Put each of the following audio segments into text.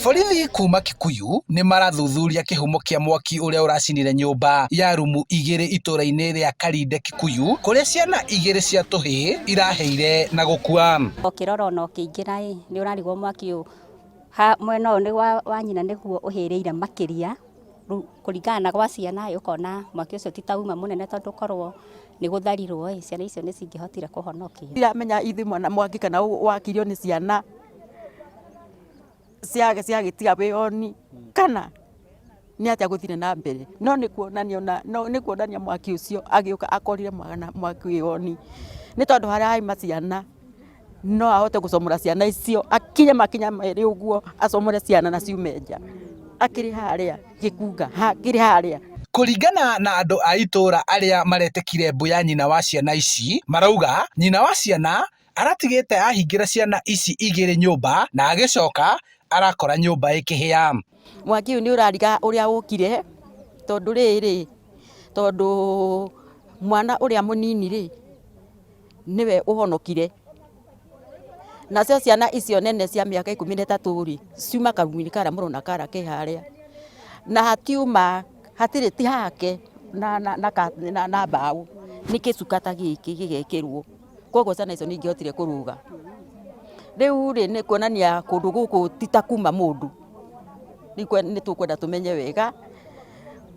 Borithi kuma Kikuyu nĩ marathuthuria kĩhumo kĩa mwaki ũrĩa ũracinire nyũmba ya rumu 2 itũra-inĩ rĩa Karinde Kikuyu, kũrĩa ciana 2 cia tũhĩĩ iraheire na gũkua. Okĩrora ona ũkĩingĩra nĩ ũrarigwo mwaki ũyũ mwena ũyũ nĩ wa nyina nĩguo ũhĩrĩire makĩria, kũringana na gwa ciana ũkona mwaki ũcio ti tauma mũnene tondũ korwo nĩ gũtharirwo ciana icio nĩ cingĩhotire kũhonokia. Ndiramenya ithi mwana mwaki kana wakirio nĩ ciana ciagĩtiga wĩyoni kana nĩ atĩa gũthire na mbere, no nĩ kuonania mwaki ũcio agĩũka akorire mwaki wĩyoni, nĩ tondũ harĩa haima ciana no ahote gũcomora ciana icio akinye makinya merĩ ũguo acomore ciana na ciume nja, akĩrĩ harĩa gĩkunga akĩrĩ harĩa. Kũringana na andũ a itũra arĩa maretekire mbũ ya nyina wa ciana ici, marauga nyina wa ciana aratigĩte ahingĩra ciana ici 2 nyũmba na agĩcoka arakora nyũmba ĩkĩhĩa. Mwaki ũyũ nĩ ũrariga ũrĩa ũkire tondũ mwana ũrĩa mũnini nĩwe ũhonokire, nacio ciana icio nene cia mĩaka 13 ciuma karumu-inĩ karĩa mũrona kara ke harĩa, na hatiuma hatirĩ ti hake na mbaũ, nĩ kĩcuka ta gĩkĩ gĩgekĩrwo, koguo ciana icio nĩ ingĩhotire kũrũga. Rĩu nĩ kuonania kũndũ gũkũ ti ta kuma mũndũ, nĩ tũkwenda tũmenye wega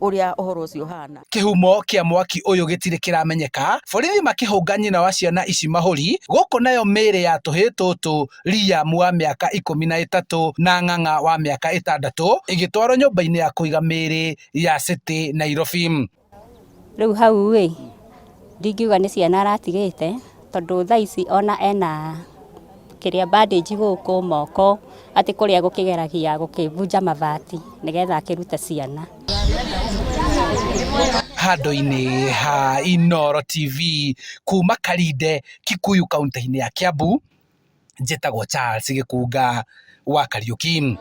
ũrĩa ũhoro ũcio ũhana. Kĩhumo kĩa mwaki ũyũ gĩtirĩ kĩramenyeka, borithi makĩhũnga nyina wa ciana ici mahũri, gũkũ nayo mĩĩrĩ ya tũhĩĩ tũtũ Liam wa mĩaka 13 na ng'ang'a wa mĩaka 6 ĩgĩtwarwo nyũmba-inĩ ya kũiga mĩĩrĩ ya City Nairobi. Rĩu hau ndingiuga nĩ ciana aratigĩte tondũ thaa ici ona ena kĩrĩa bandage gũkũ moko, atĩ kũrĩa gũkĩgeragia gũkĩbunja mabati nĩgetha akĩrute ciana. Handũ-inĩ ha Inooro TV kuma Karinde, Kikuyu kaunti-inĩ ya Kiambu, njĩtagwo Charles Gĩkunga wa Kariũki.